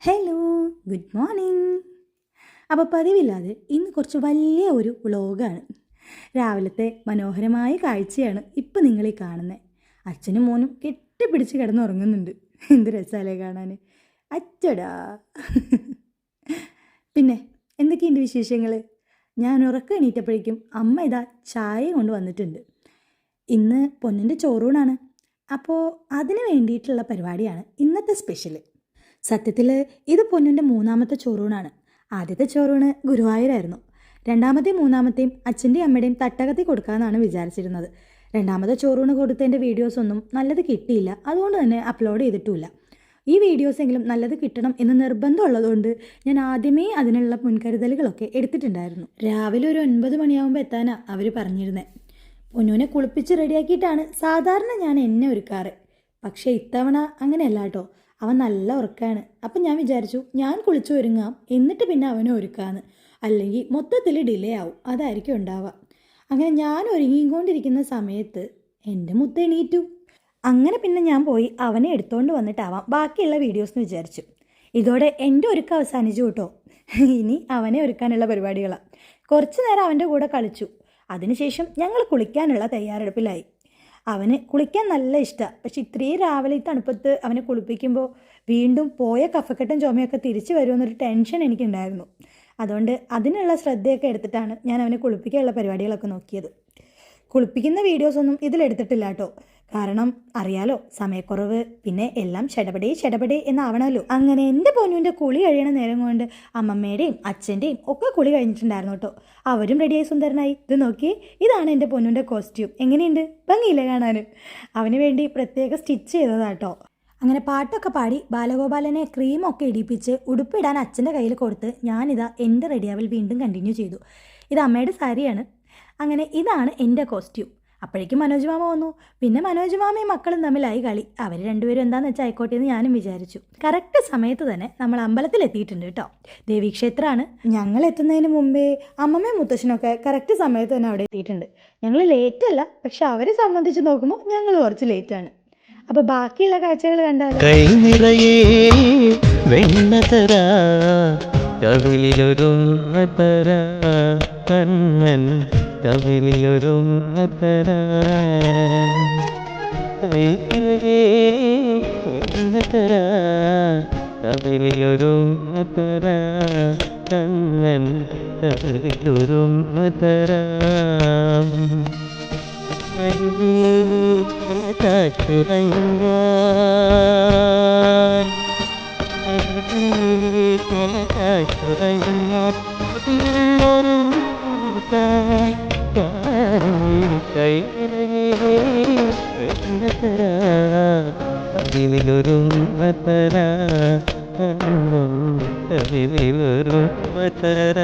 Hello, good morning. അപ്പോൾ പതിവില്ലാതെ ഇന്ന് കുറച്ച് വലിയ ഒരു വ്ളോഗാണ്. രാവിലത്തെ മനോഹരമായ കാഴ്ചയാണ് ഇപ്പം നിങ്ങളീ കാണുന്നത്. അച്ഛനും മോനും കെട്ടിപ്പിടിച്ച് കിടന്നുറങ്ങുന്നുണ്ട്. എന്ത് രസമല്ലേ കാണാൻ. അച്ചടാ. പിന്നെ എന്തൊക്കെയുണ്ട് വിശേഷങ്ങൾ? ഞാൻ ഉറക്കം എണീറ്റപ്പോഴേക്കും അമ്മ ഇതാ ചായ കൊണ്ട് വന്നിട്ടുണ്ട്. ഇന്ന് പൊന്നിൻ്റെ ചോറൂണാണ്. അപ്പോൾ അതിന് വേണ്ടിയിട്ടുള്ള പരിപാടിയാണ് ഇന്നത്തെ സ്പെഷ്യൽ. സത്യത്തിൽ ഇത് പൊന്നിൻ്റെ മൂന്നാമത്തെ ചോറൂണാണ്. ആദ്യത്തെ ചോറൂണ് ഗുരുവായൂരായിരുന്നു. രണ്ടാമത്തെയും മൂന്നാമത്തെയും അച്ഛൻ്റെയും അമ്മയുടെയും തട്ടകത്തിൽ കൊടുക്കാമെന്നാണ് വിചാരിച്ചിരുന്നത്. രണ്ടാമത്തെ ചോറൂണ് കൊടുത്തതിൻ്റെ വീഡിയോസൊന്നും നല്ലത് കിട്ടിയില്ല. അതുകൊണ്ട് തന്നെ അപ്ലോഡ് ചെയ്തിട്ടുമില്ല. ഈ വീഡിയോസെങ്കിലും നല്ലത് കിട്ടണം എന്ന് നിർബന്ധമുള്ളതുകൊണ്ട് ഞാൻ ആദ്യമേ അതിനുള്ള മുൻകരുതലുകളൊക്കെ എടുത്തിട്ടുണ്ടായിരുന്നു. രാവിലെ ഒരു 9 മണിയാകുമ്പോൾ എത്താനാണ് അവർ പറഞ്ഞിരുന്നത്. പൊന്നുവിനെ കുളിപ്പിച്ച് റെഡിയാക്കിയിട്ടാണ് സാധാരണ ഞാൻ എന്നെ ഒരുക്കാറ്. പക്ഷേ ഇത്തവണ അങ്ങനെയല്ല കേട്ടോ. അവൻ നല്ല ഉറക്കമാണ്. അപ്പം ഞാൻ വിചാരിച്ചു ഞാൻ കുളിച്ച് ഒരുങ്ങാം, എന്നിട്ട് പിന്നെ അവനെ ഒരുക്കാമെന്ന്. അല്ലെങ്കിൽ മൊത്തത്തിൽ ഡിലേ ആവും, അതായിരിക്കും ഉണ്ടാവുക. അങ്ങനെ ഞാൻ ഒരുങ്ങിക്കൊണ്ടിരിക്കുന്ന സമയത്ത് എൻ്റെ മുത്ത് എണീറ്റു. അങ്ങനെ പിന്നെ ഞാൻ പോയി അവനെ എടുത്തുകൊണ്ട് വന്നിട്ടാവാം ബാക്കിയുള്ള വീഡിയോസ് എന്ന് വിചാരിച്ചു. ഇതോടെ എൻ്റെ ഒരുക്കം അവസാനിച്ചു കേട്ടോ. ഇനി അവനെ ഒരുക്കാനുള്ള പരിപാടികളാണ്. കുറച്ച് നേരം അവൻ്റെ കൂടെ കളിച്ചു. അതിനുശേഷം ഞങ്ങൾ കുളിക്കാനുള്ള തയ്യാറെടുപ്പിലായി. അവന് കുളിക്കാൻ നല്ല ഇഷ്ടമാണ്. പക്ഷെ ഇത്രയും രാവിലെ ഈ തണുപ്പത്ത് അവനെ കുളിപ്പിക്കുമ്പോൾ വീണ്ടും പോയ കഫക്കെട്ടും ചുമയൊക്കെ തിരിച്ചു വരുമെന്നൊരു ടെൻഷൻ എനിക്കുണ്ടായിരുന്നു. അതുകൊണ്ട് അതിനുള്ള ശ്രദ്ധയൊക്കെ എടുത്തിട്ടാണ് ഞാൻ അവനെ കുളിപ്പിക്കാനുള്ള പരിപാടികളൊക്കെ നോക്കിയത്. കുളിപ്പിക്കുന്ന വീഡിയോസൊന്നും ഇതിലെടുത്തിട്ടില്ല കേട്ടോ. കാരണം അറിയാലോ, സമയക്കുറവ്, പിന്നെ എല്ലാം ഷടപടേ എന്നാവണമല്ലോ. അങ്ങനെ എൻ്റെ പൊന്നുവിൻ്റെ കുളി കഴിയണ നേരം കൊണ്ട് അമ്മമ്മയുടെയും അച്ഛൻ്റെയും ഒക്കെ കുളി കഴിഞ്ഞിട്ടുണ്ടായിരുന്നു കേട്ടോ. അവരും റെഡിയായി സുന്ദരനായി. ഇത് നോക്കി, ഇതാണ് എൻ്റെ പൊന്നുവിൻ്റെ കോസ്റ്റ്യൂം. എങ്ങനെയുണ്ട്? ഭംഗിയില്ലേ കാണാൻ? അവന് വേണ്ടി പ്രത്യേകം സ്റ്റിച്ച് ചെയ്തതാട്ടോ. അങ്ങനെ പാട്ടൊക്കെ പാടി ബാലഗോപാലനെ ക്രീമൊക്കെ ഇടിപ്പിച്ച് ഉടുപ്പിടാൻ അച്ഛൻ്റെ കയ്യിൽ കൊടുത്ത് ഞാനിതാ എൻ്റെ റെഡിയാവൽ വീണ്ടും കണ്ടിന്യൂ ചെയ്തു. ഇത് അമ്മയുടെ സാരിയാണ്. അങ്ങനെ ഇതാണ് എൻ്റെ കോസ്റ്റ്യൂം. അപ്പോഴേക്കും മനോജ് മാമ വന്നു. പിന്നെ മനോജ് മാമയും മക്കളും തമ്മിലായി കളി. അവർ രണ്ടുപേരും എന്താണെന്ന് വെച്ചാൽ ആയിക്കോട്ടെ എന്ന് ഞാനും വിചാരിച്ചു. കറക്റ്റ് സമയത്ത് തന്നെ നമ്മൾ അമ്പലത്തിൽ എത്തിയിട്ടുണ്ട് കേട്ടോ. ദേവീക്ഷേത്രമാണ്. ഞങ്ങൾ എത്തുന്നതിന് മുമ്പേ അമ്മമ്മയും മുത്തശ്ശനൊക്കെ കറക്റ്റ് സമയത്ത് തന്നെ അവിടെ എത്തിയിട്ടുണ്ട്. ഞങ്ങൾ ലേറ്റല്ല, പക്ഷെ അവരെ സംബന്ധിച്ച് നോക്കുമ്പോൾ ഞങ്ങൾ കുറച്ച് ലേറ്റാണ്. അപ്പോൾ ബാക്കിയുള്ള കാഴ്ചകൾ കണ്ടാൽ കവിളിയൊരും കണ്ണൻ കവിളിയൊരും കവിളിലൊരു മതര കവിളിലൊരു മതര